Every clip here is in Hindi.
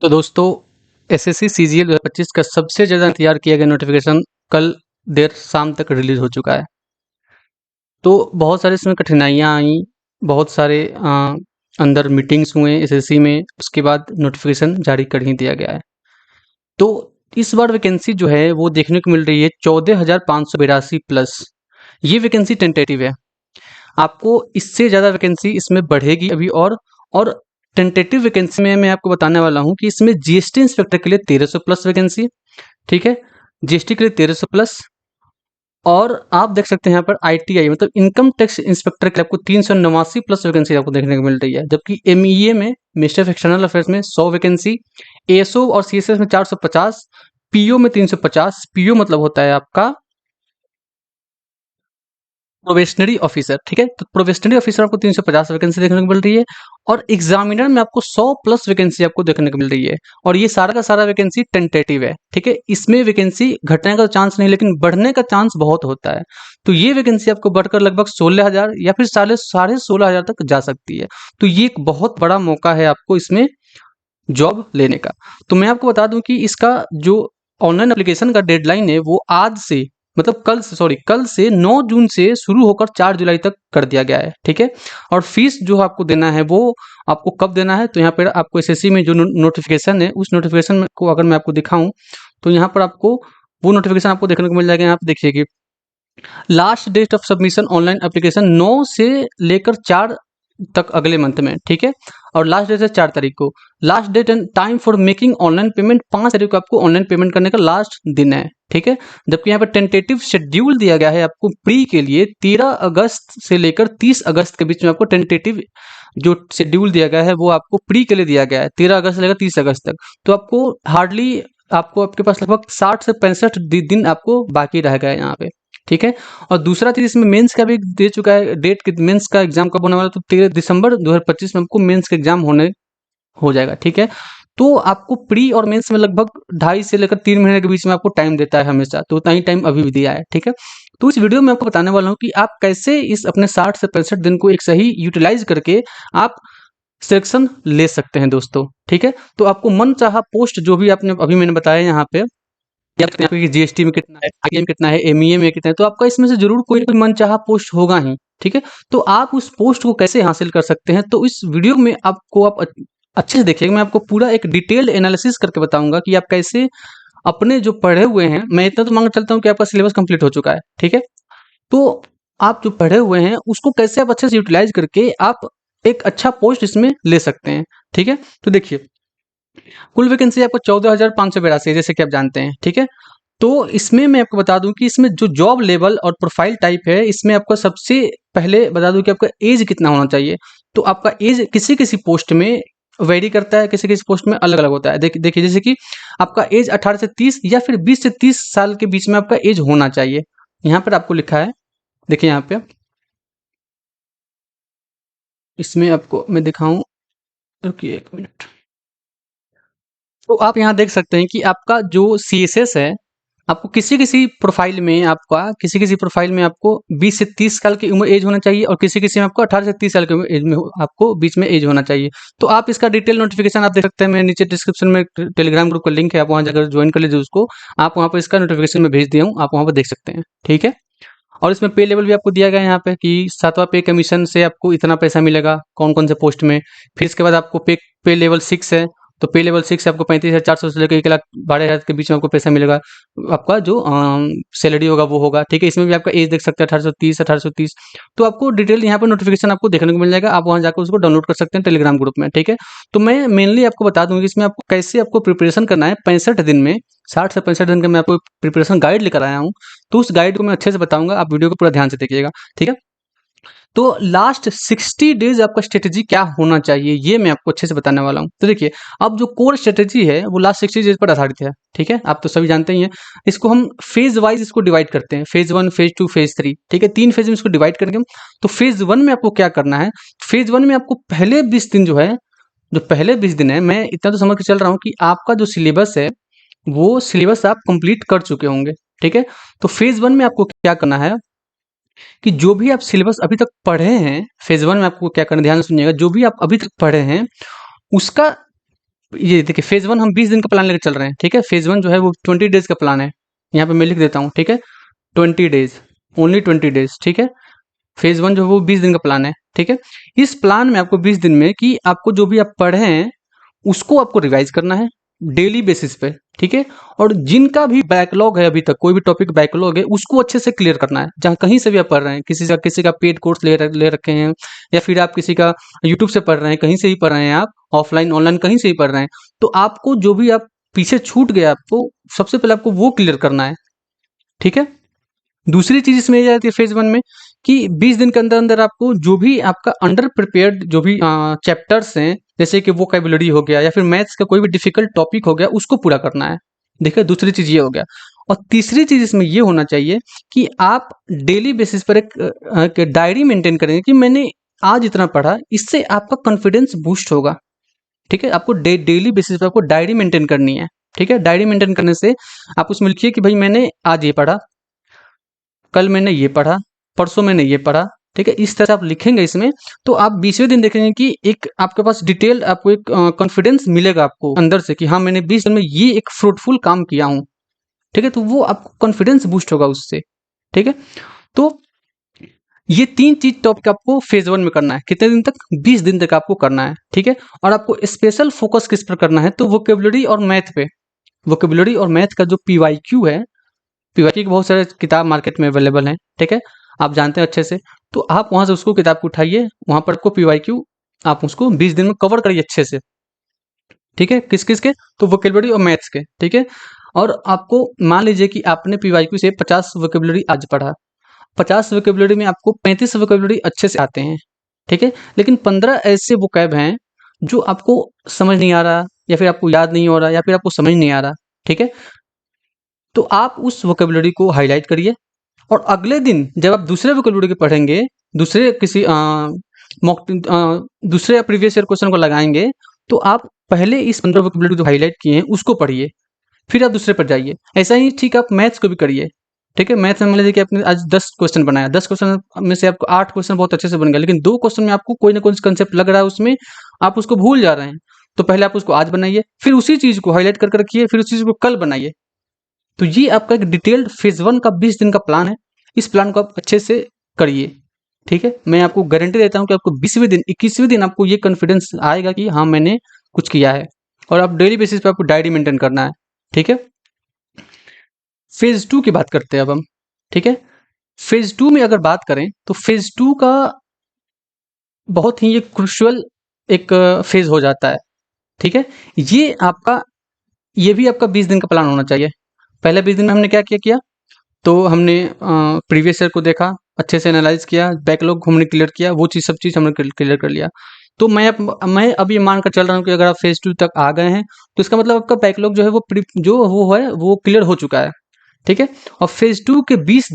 तो दोस्तों एसएससी सीजीएल 2025 का सबसे ज़्यादा इंतजार किया गया नोटिफिकेशन कल देर शाम तक रिलीज हो चुका है। तो बहुत सारे इसमें कठिनाइयाँ आई, बहुत सारे अंदर मीटिंग्स हुए एसएससी में, उसके बाद नोटिफिकेशन जारी कर ही दिया गया है। तो इस बार वैकेंसी जो है वो देखने को मिल रही है 14,582 प्लस। ये वैकेंसी टेंटेटिव है, आपको इससे ज़्यादा वैकेंसी इसमें बढ़ेगी अभी। और टेंटेटिव वैकेंसी में मैं आपको बताने वाला हूँ कि इसमें जीएसटी इंस्पेक्टर के लिए 1300 प्लस वैकेंसी, ठीक है, जीएसटी के लिए 1300 प्लस। और आप देख सकते हैं यहाँ पर आईटीआई मतलब इनकम टैक्स इंस्पेक्टर के लिए आपको 389 प्लस वैकेंसी आपको देखने को मिल रही है। जबकि एमईए में, मिनिस्टर ऑफ एक्सटर्नल अफेयर्स में 100 वैकेंसी, एएसओ और सीएसएस में 450, पीओ में 350। पीओ मतलब होता है आपका प्रोबेशनरी ऑफिसर, ठीक है। तो प्रोबेशनरी ऑफिसर आपको 350 वैकेंसी देखने को मिल रही है। और एग्जामिनर में आपको 100 प्लस वैकेंसी आपको देखने को मिल रही है। और ये सारा का सारा वैकेंसी टेंटेटिव है, ठीक है। इसमें वैकेंसी घटने का चांस नहीं, लेकिन बढ़ने का चांस बहुत होता है। तो ये वैकेंसी आपको बढ़कर लगभग 16,000 या फिर साढ़े 16,000 तक जा सकती है। तो ये एक बहुत बड़ा मौका है आपको इसमें जॉब लेने का। तो मैं आपको बता दूं कि इसका जो ऑनलाइन एप्लीकेशन का डेडलाइन है वो आज से, मतलब कल से 9 जून से शुरू होकर 4 जुलाई तक कर दिया गया है, ठीक है। और फीस जो आपको देना है वो आपको कब देना है, तो यहाँ पर आपको एसएससी में जो नोटिफिकेशन है उस नोटिफिकेशन को अगर मैं आपको दिखाऊं तो यहाँ पर आपको वो नोटिफिकेशन आपको देखने को मिल जाएगा। यहाँ पे देखिए कि last date of submission online application 9 से लेकर 4 तक अगले मंथ में, ठीक है। और लास्ट डेट है 4 तारीख को। Last date and time for making online payment 5 तारीख को आपको ऑनलाइन पेमेंट करने का लास्ट दिन है, ठीक है। जबकि यहाँ पर टेंटेटिव शेड्यूल दिया गया है आपको प्री के लिए 13 अगस्त से लेकर 30 अगस्त के बीच में। आपको टेंटेटिव जो शेड्यूल दिया गया है वो आपको प्री के लिए दिया गया है 13 अगस्त से लेकर 30 अगस्त तक। तो आपको हार्डली आपके पास लगभग 60 से 65 दिन आपको बाकी रह गया है यहाँ पे, ठीक है। और दूसरा चीज इसमें मेंस का भी दे चुका है डेट कि मेंस का एग्जाम कब होने वाला है। तो 13 दिसंबर 2025 में आपको मेंस का एग्जाम हो जाएगा, ठीक है। तो आपको प्री और मेंस में लगभग 2.5 से लेकर 3 महीने के बीच में आपको टाइम देता है हमेशा। तो उतना ही टाइम अभी भी दिया है, ठीक है। तो इस वीडियो में आपको बताने वाला हूँ कि आप कैसे इस अपने 60 से 65 दिन को एक सही यूटिलाइज करके आप सिलेक्शन ले सकते हैं दोस्तों, ठीक है। तो आपको मन चाहा पोस्ट जो भी आपने अभी मैंने बताया यहाँ पे, या फिर यहाँ पे जीएसटी में कितना है, आईटीआई में कितना है, एमईए में कितना है, तो आपका इसमें से जरूर कोई मनचाहा पोस्ट होगा ही, ठीक है। तो आप उस पोस्ट को कैसे हासिल कर सकते हैं, तो इस वीडियो में आपको आप अच्छे से देखिएगा। मैं आपको पूरा एक डिटेल्ड एनालिसिस करके बताऊंगा कि आप कैसे अपने जो पढ़े हुए हैं, मैं इतना तो मान चलता हूँ कि आपका सिलेबस कंप्लीट हो चुका है, ठीक है। तो आप जो पढ़े हुए हैं उसको कैसे आप अच्छे से यूटिलाइज करके आप एक अच्छा पोस्ट इसमें ले सकते हैं, ठीक है। तो देखिए कुल वैकेंसी आपको 14,582 है, जैसे कि आप जानते हैं, ठीक है। तो इसमें मैं आपको बता दूं कि इसमें जो जॉब लेवल और प्रोफाइल टाइप है, इसमें आपको सबसे पहले बता दूं कि आपका एज कितना होना चाहिए। तो आपका एज किसी किसी पोस्ट में वेरी करता है, किसी किसी पोस्ट में अलग अलग होता है। देखिए जैसे कि आपका एज 18 से 30 या फिर 20 से 30 साल के बीच में आपका एज होना चाहिए। यहाँ पर आपको लिखा है, देखिए यहाँ पे, इसमें आपको मैं दिखाऊं, रुकिए एक मिनट। तो आप यहाँ देख सकते हैं कि आपका जो सीएसएस है, आपको किसी किसी प्रोफाइल में आपको 20 से 30 साल की उम्र एज होना चाहिए, और किसी किसी में आपको 18 से 30 साल की एज में आपको बीच में एज होना चाहिए। तो आप इसका डिटेल नोटिफिकेशन आप देख सकते हैं। मैं नीचे डिस्क्रिप्शन में टेलीग्राम ग्रुप का लिंक है, आप वहाँ जाकर ज्वाइन कर लीजिए उसको। आप वहाँ पर इसका नोटिफिकेशन में भेज दिया हूँ, आप वहाँ पर देख सकते हैं, ठीक है। और इसमें पे लेवल भी आपको दिया गया है यहाँ पे कि 7वां पे कमीशन से आपको इतना पैसा मिलेगा कौन कौन से पोस्ट में। फिर इसके बाद आपको पे लेवल 6 है, तो पे लेवल 6 से आपको 35,400 से लेकर 1,12,000 के बीच में आपको पैसा मिलेगा। आपका जो सैलरी होगा वो होगा, ठीक है। इसमें भी आपका एज देख सकते हैं 1830। तो आपको डिटेल यहाँ पर नोटिफिकेशन आपको देखने को मिल जाएगा, आप वहाँ जाकर उसको डाउनलोड कर सकते हैं टेलीग्राम ग्रुप में, ठीक है। तो मैं मेनली आपको बता दूंगी इसमें आपको कैसे आपको प्रिपरेशन करना है 65 दिन में। 60 से 65 दिन का मैं आपको प्रिपरेशन गाइड लेकर आया हूँ। तो उस गाइड को मैं अच्छे से बताऊंगा, आप वीडियो को पूरा ध्यान से देखिएगा, ठीक है। तो लास्ट 60 डेज आपका स्ट्रेटेजी क्या होना चाहिए ये मैं आपको अच्छे से बताने वाला हूँ। तो देखिए अब जो कोर स्ट्रेटेजी है वो लास्ट 60 डेज पर आधारित है, ठीक है। आप तो सभी जानते ही हैं। इसको हम फेज वाइज इसको डिवाइड करते हैं, फेज 1, फेज 2, फेज 3, ठीक है। 3 फेज में इसको डिवाइड करेंगे हम। तो फेज 1 में आपको क्या करना है, फेज 1 में आपको पहले 20 दिन जो पहले 20 दिन है, मैं इतना तो समझ के चल रहा हूँ कि आपका जो सिलेबस है वो सिलेबस आप कंप्लीट कर चुके होंगे, ठीक है। तो फेज 1 में आपको क्या करना है कि जो भी आप सिलेबस अभी तक पढ़े हैं, फेज 1 में आपको क्या करना है, ध्यान से सुनिएगा। जो भी आप अभी तक पढ़े हैं उसका ये देखिए फेज 1 हम 20 दिन का प्लान लेकर चल रहे हैं, ठीक है। फेज 1 जो है वो 20 डेज का प्लान है, यहाँ पे मैं लिख देता हूँ, ठीक है। 20 डेज, ओनली 20 डेज, ठीक है। फेज 1 जो है वो 20 दिन का प्लान है, ठीक है। इस प्लान में आपको 20 दिन में कि आपको जो भी आप पढ़े हैं उसको आपको रिवाइज करना है डेली बेसिस पे, ठीक है। और जिनका भी बैकलॉग है, अभी तक कोई भी टॉपिक बैकलॉग है, उसको अच्छे से क्लियर करना है। जहाँ कहीं से भी आप पढ़ रहे हैं, किसी का पेड कोर्स ले रखे हैं, या फिर आप किसी का यूट्यूब से पढ़ रहे हैं, कहीं से भी पढ़ रहे हैं, आप ऑफलाइन ऑनलाइन कहीं से भी पढ़ रहे हैं, तो आपको जो भी आप पीछे छूट गया, आपको सबसे पहले आपको वो क्लियर करना है, ठीक है। दूसरी चीज इसमें ये जाती है फेज 1 में कि 20 दिन के अंदर अंदर आपको जो भी आपका अंडर प्रिपेयर्ड जो भी चैप्टर्स हैं, जैसे कि वोकैबुलरी हो गया या फिर मैथ्स का कोई भी डिफिकल्ट टॉपिक हो गया, उसको पूरा करना है। देखिए दूसरी चीज ये हो गया। और तीसरी चीज इसमें ये होना चाहिए कि आप डेली बेसिस पर एक डायरी मेंटेन करेंगे कि मैंने आज इतना पढ़ा, इससे आपका कॉन्फिडेंस बूस्ट होगा, ठीक है। आपको डेली बेसिस पर आपको डायरी मेंटेन करनी है, ठीक है। डायरी मेंटेन करने से आप उसमें लिखिए कि भाई मैंने आज ये पढ़ा, कल मैंने ये पढ़ा, परसों मैंने ये पढ़ा, ठीक है। इस तरह से आप लिखेंगे इसमें, तो आप 20वें दिन देखेंगे कि एक आपके पास डिटेल, आपको एक कॉन्फिडेंस मिलेगा आपको अंदर से कि हाँ मैंने 20 दिन में ये एक फ्रूटफुल काम किया हूँ, ठीक है। तो वो आपको कॉन्फिडेंस बूस्ट होगा उससे, ठीक है। तो ये 3 चीज टॉपिक आपको फेज 1 में करना है। कितने दिन तक? 20 दिन तक आपको करना है, ठीक है। और आपको स्पेशल फोकस किस पर करना है? तो वोकेबुलरी और मैथ पे। वोकेबुलरी और मैथ का जो पीवाईक्यू है, पीवाईक्यू के बहुत सारे किताब मार्केट में अवेलेबल हैं, ठीक है। आप जानते हैं अच्छे से, तो आप वहां से उसको किताब को उठाइए, वहां पर आपको पीवाईक्यू आप उसको 20 दिन में कवर करिए अच्छे से, ठीक है। किस किस के? तो वोकेबुलरी और मैथ्स के, ठीक है। और आपको मान लीजिए कि आपने पीवाईक्यू से 50 वोकेबुलरी आज पढ़ा, 50 वोकेबुलरी में आपको 35 वोकेबुलरी अच्छे से आते हैं, ठीक है। लेकिन 15 ऐसे वोकैब हैं जो आपको समझ नहीं आ रहा, या फिर आपको याद नहीं हो रहा, या फिर आपको समझ नहीं आ रहा, ठीक है। तो आप उस वोकेबुलरी को हाईलाइट करिए, और अगले दिन जब आप दूसरे वोकेबुलरी के पढ़ेंगे, दूसरे किसी मॉक दूसरे प्रीवियस ईयर क्वेश्चन को लगाएंगे, तो आप पहले इस 15 वोकेबुलरी जो हाईलाइट किए हैं उसको पढ़िए, फिर आप दूसरे पर जाइए। ऐसा ही ठीक आप मैथ्स को भी करिए, ठीक है। मैथ्स में मान लीजिए कि आपने आज 10 क्वेश्चन बनाया, 10 क्वेश्चन में से आपको 8 क्वेश्चन बहुत अच्छे से बन गया, लेकिन 2 क्वेश्चन में आपको कोई ना कोई कंसेप्ट लग रहा है, उसमें आप उसको भूल जा रहे हैं। तो पहले आप उसको आज बनाइए, फिर उसी चीज को हाईलाइट कर रखिए, फिर उसी चीज को कल बनाइए। तो ये आपका एक डिटेल्ड फेज 1 का 20 दिन का प्लान है। इस प्लान को आप अच्छे से करिए, ठीक है। मैं आपको गारंटी देता हूँ कि आपको 20वें दिन 21वें दिन आपको ये कॉन्फिडेंस आएगा कि हाँ मैंने कुछ किया है। और आप डेली बेसिस पे आपको डायरी मेंटेन करना है, ठीक है। फेज 2 की बात करते हैं अब हम, ठीक है। फेज 2 में अगर बात करें तो फेज 2 का बहुत ही एक क्रुशियल एक फेज हो जाता है, ठीक है। ये भी आपका 20 दिन का प्लान होना चाहिए। पहले 20 दिन में हमने क्या क्या किया? तो हमने प्रीवियस ईयर को देखा, अच्छे से एनालाइज किया, बैकलॉग हमने क्लियर किया, वो सब चीज़ हमने क्लियर कर लिया। तो मैं अब ये मान कर चल रहा हूँ कि अगर आप फेज 2 तक आ गए हैं, तो इसका मतलब आपका बैकलॉग जो है वो क्लियर हो चुका है, ठीक है। और फेज 2 के 20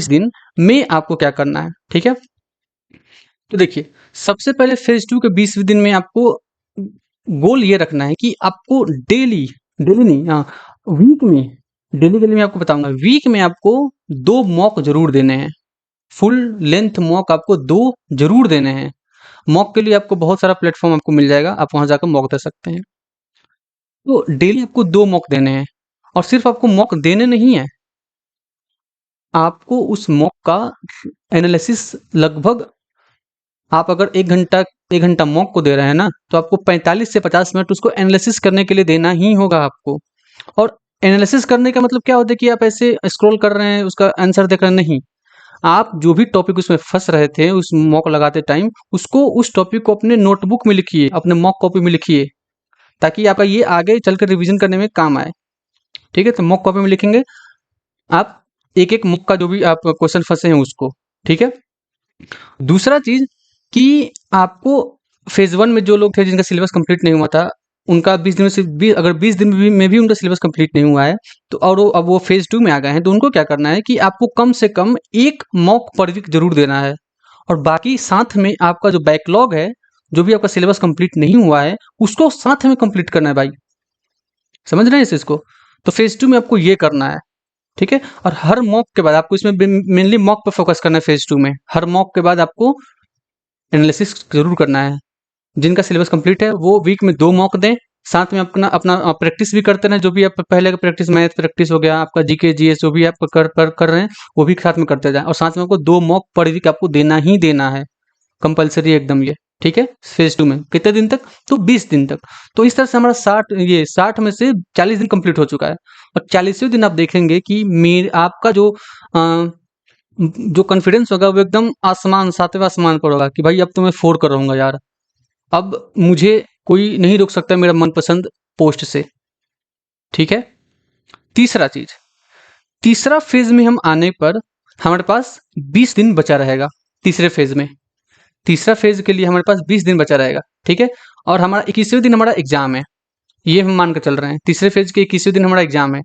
दिन में आपको क्या करना है, ठीक है। तो देखिए, सबसे पहले फेज 2 के 20वें दिन में आपको गोल ये रखना है कि आपको डेली डेली नहीं, हाँ वीक में, डेली के लिए मैं आपको बताऊंगा, वीक में आपको 2 मॉक जरूर देने हैं। फुल लेंथ मॉक आपको 2 जरूर देने हैं। मॉक के लिए आपको बहुत सारा प्लेटफॉर्म आपको मिल जाएगा, आप वहां जाकर मॉक दे सकते हैं। तो डेली आपको 2 मॉक देने हैं, और सिर्फ आपको मॉक देने नहीं है, आपको उस मॉक का एनालिसिस लगभग, आप अगर 1 घंटा मॉक को दे रहे हैं ना, तो आपको 45 से 50 मिनट उसको एनालिसिस करने के लिए देना ही होगा आपको। और एनालिसिस करने का मतलब क्या होता है कि आप ऐसे स्क्रॉल कर रहे हैं, उसका आंसर देख रहे हैं, नहीं। आप जो भी टॉपिक उसमें फंस रहे थे उस मॉक लगाते टाइम, उसको उस टॉपिक को अपने नोटबुक में लिखिए, अपने मॉक कॉपी में लिखिए, ताकि आपका ये आगे चलकर रिवीजन करने में काम आए, ठीक है। तो मॉक कॉपी में लिखेंगे आप एक एक मॉक का जो भी आप क्वेश्चन फंसे हैं उसको, ठीक है। दूसरा चीज कि आपको फेज 1 में जो लोग थे जिनका सिलेबस कंप्लीट नहीं हुआ था, उनका 20 दिन अगर 20 दिन में भी उनका सिलेबस कंप्लीट नहीं हुआ है, तो और अब वो फेज 2 में आ गए हैं, तो उनको क्या करना है कि आपको कम से कम 1 मॉक पर वीक जरूर देना है। और बाकी साथ में आपका जो बैकलॉग है, जो भी आपका सिलेबस कंप्लीट नहीं हुआ है, उसको साथ में कंप्लीट करना है भाई। समझ रहे हैं इस इसको? तो फेज 2 में आपको ये करना है, ठीक है। और हर मॉक के बाद आपको इसमें मेनली मॉक पे फोकस करना है। फेज 2 में हर मॉक के बाद आपको एनालिसिस जरूर करना है, जिनका सिलेबस कंप्लीट है वो वीक में 2 मॉक दें, साथ में अपना अपना प्रैक्टिस भी करते रहें, जो भी आप पहले का प्रैक्टिस, मैथ प्रैक्टिस हो गया, आपका जीके जीएस जो भी आप कर रहे हैं वो भी साथ में करते जाएं, और साथ में आपको 2 मॉक पर वीक आपको देना ही देना है, कंपलसरी एकदम ये, ठीक है। फेज 2 में कितने दिन तक, तो 20 दिन तक। तो इस तरह से हमारा 60 में से 40 दिन कंप्लीट हो चुका है, और 40वें दिन आप देखेंगे कि आपका जो कॉन्फिडेंस होगा वो एकदम आसमान, 7वें आसमान पर होगा कि भाई अब तो मैं 4 कर रहूंगा यार, अब मुझे कोई नहीं रोक सकता मेरा मनपसंद पोस्ट से, ठीक है। तीसरा फेज में हम आने पर हमारे पास 20 दिन बचा रहेगा। तीसरे फेज में, तीसरा फेज के लिए हमारे पास 20 दिन बचा रहेगा, ठीक है। और हमारा 21वें दिन हमारा एग्जाम है, ये हम मान कर चल रहे हैं, तीसरे फेज के 21वें दिन हमारा एग्जाम है,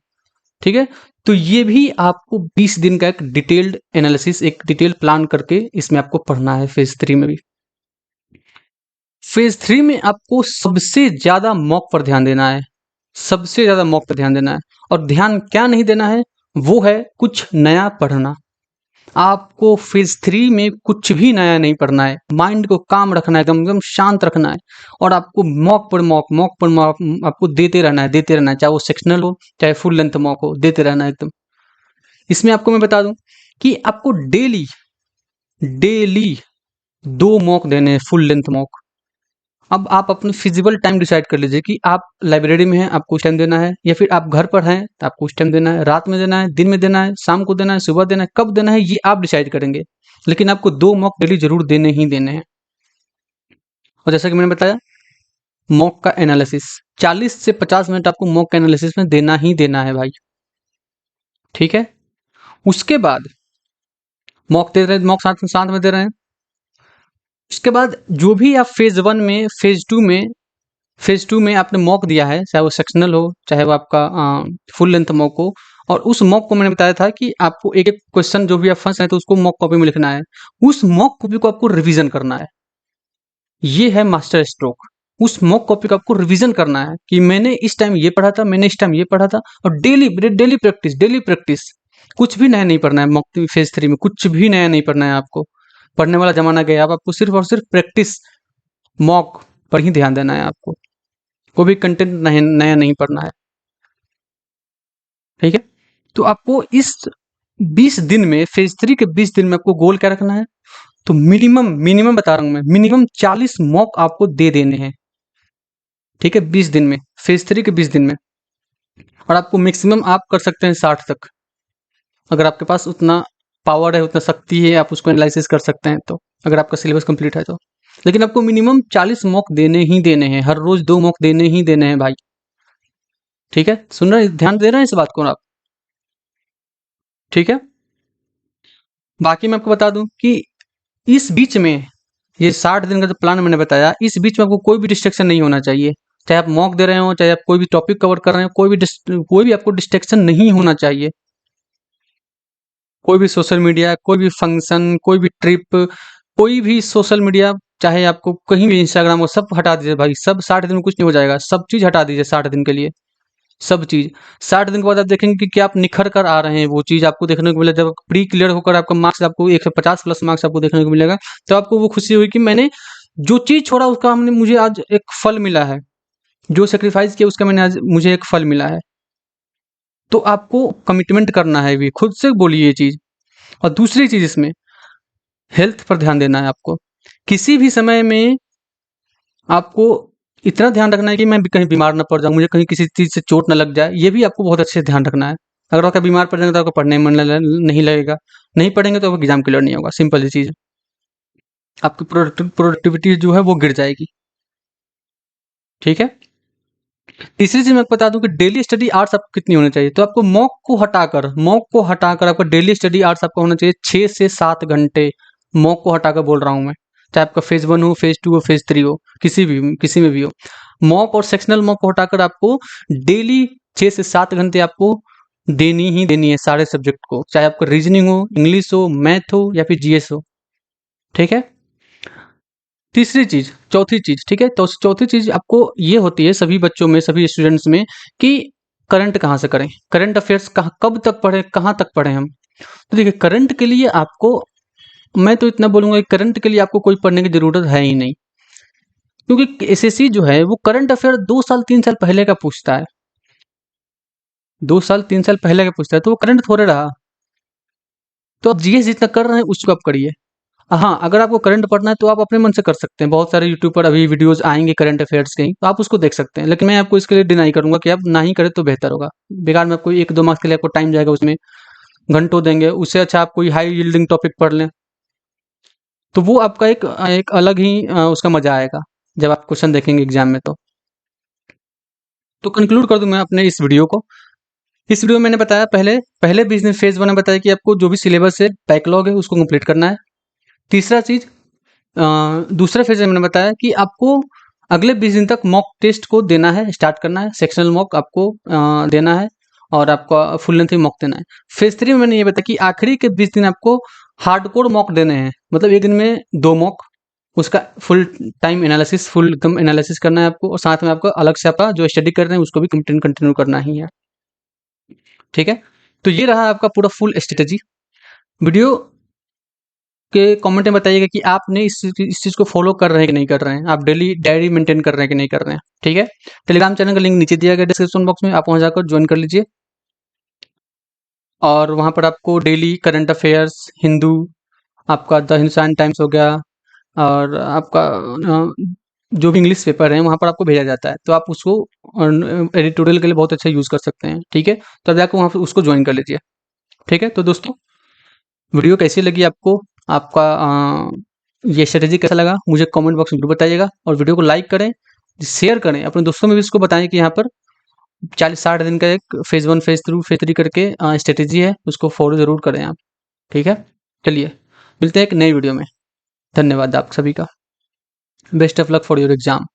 ठीक है। तो ये भी आपको 20 दिन का एक डिटेल्ड एनालिसिस, एक डिटेल प्लान करके इसमें आपको पढ़ना है। फेज 3 में भी, फेज 3 में आपको सबसे ज्यादा मॉक पर ध्यान देना है, सबसे ज्यादा मॉक पर ध्यान देना है। और ध्यान क्या नहीं देना है, वो है कुछ नया पढ़ना। आपको फेज 3 में कुछ भी नया नहीं पढ़ना है, माइंड को काम रखना है, एकदम एकदम शांत रखना है, और आपको मॉक पर मॉक आपको देते रहना है, चाहे वो सेक्शनल हो चाहे फुल लेंथ मॉक हो, देते रहना है एकदम। इसमें आपको मैं बता दूं कि आपको डेली डेली 2 मॉक देने हैं, फुल लेंथ मॉक। अब आप अपनी फिजिबल टाइम डिसाइड कर लीजिए कि आप लाइब्रेरी में हैं, आपको उस टाइम देना है, या फिर आप घर पर हैं तो आपको उस टाइम देना है, रात में देना है, दिन में देना है, शाम को देना है, सुबह देना है, कब देना है ये आप डिसाइड करेंगे, लेकिन आपको 2 मॉक डेली जरूर देने ही देने हैं। और जैसा कि मैंने बताया, मॉक का एनालिसिस 40 से 50 मिनट आपको मॉक का एनालिसिस में देना ही देना है भाई, ठीक है। उसके बाद मॉक दे रहे हैं, मॉक साथ साथ में दे रहे हैं। उसके बाद जो भी आप फेज 1 में, फेज टू में आपने मॉक दिया है, चाहे वो सेक्शनल हो चाहे वो आपका फुल लेंथ मॉक हो, और उस मॉक को मैंने बताया था कि आपको एक एक क्वेश्चन जो भी आप फंस रहे तो उसको मॉक कॉपी में लिखना है, उस मॉक कॉपी को आपको रिवीजन करना है। ये है मास्टर स्ट्रोक। उस मॉक कॉपी को आपको रिवीजन करना है कि मैंने इस टाइम ये पढ़ा था, मैंने इस टाइम ये पढ़ा था, और डेली प्रैक्टिस। कुछ भी नया नहीं पढ़ना है मॉक फेज 3 में, कुछ भी नया नहीं पढ़ना है आपको, पढ़ने वाला जमाना गया। अब आपको सिर्फ और सिर्फ प्रैक्टिस, मॉक पर ही ध्यान देना है आपको, कोई भी कंटेंट नया नहीं पढ़ना है, ठीक है। तो आपको इस 20 दिन में, फेज 3 के 20 दिन में आपको गोल क्या रखना है, तो मिनिमम बता रहा हूं मैं, मिनिमम 40 मॉक आपको दे देने हैं, ठीक है, 20 दिन में, फेज 3 के 20 दिन में। और आपको मैक्सिमम आप कर सकते हैं 60 तक, अगर आपके पास उतना पावर है, उतना शक्ति है, आप उसको एनालिसिस कर सकते हैं, तो अगर आपका सिलेबस कंप्लीट है तो। लेकिन आपको मिनिमम 40 मॉक देने ही देने हैं, हर रोज 2 मॉक देने ही देने हैं भाई, ठीक है। सुन रहे हैं, ध्यान दे रहे हैं इस बात को आप, ठीक है। बाकी मैं आपको बता दूं कि इस बीच में, ये 60 दिन का जो प्लान मैंने बताया, इस बीच में आपको कोई भी डिस्ट्रैक्शन नहीं होना चाहिए, चाहे आप मॉक दे रहे हो, चाहे आप कोई भी टॉपिक कवर कर रहे हो, कोई भी आपको डिस्ट्रैक्शन नहीं होना चाहिए। कोई भी सोशल मीडिया, कोई भी फंक्शन, कोई भी ट्रिप, कोई भी सोशल मीडिया, चाहे आपको कहीं भी इंस्टाग्राम हो, सब हटा दीजिए भाई, सब 60 दिन में कुछ नहीं हो जाएगा, सब चीज़ हटा दीजिए 60 दिन के लिए, सब चीज़। 60 दिन के बाद आप देखेंगे कि क्या आप निखर कर आ रहे हैं, वो चीज़ आपको देखने को मिलेगा। जब प्री क्लियर होकर आपका मार्क्स, आपको 150 प्लस मार्क्स आपको देखने को मिलेगा, तो आपको वो खुशी हुई कि मैंने जो चीज़ छोड़ा उसका हमने मुझे आज एक फल मिला है, जो सेक्रीफाइस किया उसका मैंने आज मुझे एक फल मिला है। तो आपको कमिटमेंट करना है, भी खुद से बोलिए ये चीज़। और दूसरी चीज़ इसमें हेल्थ पर ध्यान देना है आपको, किसी भी समय में आपको इतना ध्यान रखना है कि मैं कहीं बीमार ना पड़ जाऊं, मुझे कहीं किसी चीज़ से चोट ना लग जाए, ये भी आपको बहुत अच्छे से ध्यान रखना है। अगर आपका बीमार पड़ जाएंगे तो आपको पढ़ने में मन नहीं लगेगा, नहीं पढ़ेंगे तो आपका एग्जाम क्लियर नहीं होगा, सिंपल सी चीज़ है। आपकी प्रोडक्टिविटी जो है वो गिर जाएगी, ठीक है। तीसरी चीज मैं आपको बता दूं कि डेली स्टडी आवर्स आपको कितनी होनी चाहिए, तो आपको मॉक को हटाकर आपका डेली स्टडी आवर्स आपको होना चाहिए 6 से 7 घंटे। मॉक को हटाकर बोल रहा हूं मैं, चाहे आपका फेज 1 हो, फेज 2 हो, फेज 3 हो, किसी में भी हो। मॉक और सेक्शनल मॉक को हटाकर आपको डेली 6 से 7 घंटे आपको देनी ही देनी है सारे सब्जेक्ट को, चाहे आपका रीजनिंग हो, इंग्लिश हो, मैथ हो, या फिर जीएस हो, ठीक है। चौथी चीज, ठीक है, तो चौथी चीज आपको ये होती है सभी बच्चों में, सभी स्टूडेंट्स में, कि करंट कहाँ से करें, करंट अफेयर्स कहाँ, कब तक पढ़ें, कहाँ तक पढ़ें हम। तो देखिए, करंट के लिए आपको मैं तो इतना बोलूंगा कि करंट के लिए आपको कोई पढ़ने की जरूरत है ही नहीं। क्योंकि एसएससी जो है वो करंट अफेयर 2 साल 3 साल पहले का पूछता है, 2 साल 3 साल पहले का पूछता है, तो वो करंट थोड़े रहा। तो आप जीएस जितना कर रहे हैं उसको आप करिए। हाँ, अगर आपको करंट पढ़ना है तो आप अपने मन से कर सकते हैं, बहुत सारे यूट्यूब पर अभी वीडियोस आएंगे करंट अफेयर्स के ही, तो आप उसको देख सकते हैं, लेकिन मैं आपको इसके लिए डिनाई करूंगा कि आप ना ही करें तो बेहतर होगा। बेकार में आपको 1-2 मार्क्स के लिए आपको टाइम जाएगा, उसमें घंटों देंगे, उससे अच्छा आप कोई हाई यील्डिंग टॉपिक पढ़ लें, तो वो आपका एक एक अलग ही उसका मजा आएगा जब आप क्वेश्चन देखेंगे एग्जाम में। तो कंक्लूड कर दूं मैं अपने इस वीडियो को। इस वीडियो में मैंने बताया, पहले पहले बिजनेस फेज वन में बताया कि आपको जो भी सिलेबस है, बैकलॉग है, उसको कंप्लीट करना है। तीसरा चीज, दूसरे फेज में मैंने बताया कि आपको अगले 20 दिन तक मॉक टेस्ट को देना है, स्टार्ट करना है, सेक्शनल मॉक आपको देना है, और आपका फुल लेंथ मॉक देना है। फेज थ्री में मैंने ये बताया कि आखिरी के 20 दिन आपको हार्डकोर मॉक देने हैं, मतलब एक दिन में 2 मॉक, उसका फुल टाइम एनालिसिस, फुल एकदम एनालिसिस करना है आपको, और साथ में आपको अलग से आपका जो स्टडी कर रहे हैं उसको भी कंटिन्यू करना ही है। ठीक है, तो ये रहा आपका पूरा फुल स्ट्रेटेजी। वीडियो के कमेंट में बताइएगा कि आपने इस चीज़ को फॉलो कर रहे हैं कि नहीं कर रहे हैं, आप डेली डायरी मेंटेन कर रहे हैं कि नहीं कर रहे हैं। ठीक है, टेलीग्राम चैनल का लिंक नीचे दिया गया डिस्क्रिप्शन बॉक्स में, आप वहाँ जाकर ज्वाइन कर लीजिए, और वहाँ पर आपको डेली करंट अफेयर्स, हिंदू, आपका द हिंदुस्तान टाइम्स हो गया, और आपका जो भी इंग्लिश पेपर है वहाँ पर आपको भेजा जाता है, तो आप उसको एडिटोरियल के लिए बहुत अच्छा यूज़ कर सकते हैं। ठीक है, तो अब जाकर वहाँ पर उसको ज्वाइन कर लीजिए। ठीक है, तो दोस्तों वीडियो कैसी लगी आपको, आपका ये स्ट्रेटेजी कैसा लगा, मुझे कमेंट बॉक्स में जरूर बताइएगा, और वीडियो को लाइक करें, शेयर करें, अपने दोस्तों में भी इसको बताएं कि यहाँ पर 40-60 दिन का एक phase one, phase two, phase three करके स्ट्रेटेजी है, उसको फॉलो जरूर करें आप। ठीक है, चलिए मिलते हैं एक नई वीडियो में। धन्यवाद आप सभी का। Best of luck for your exam.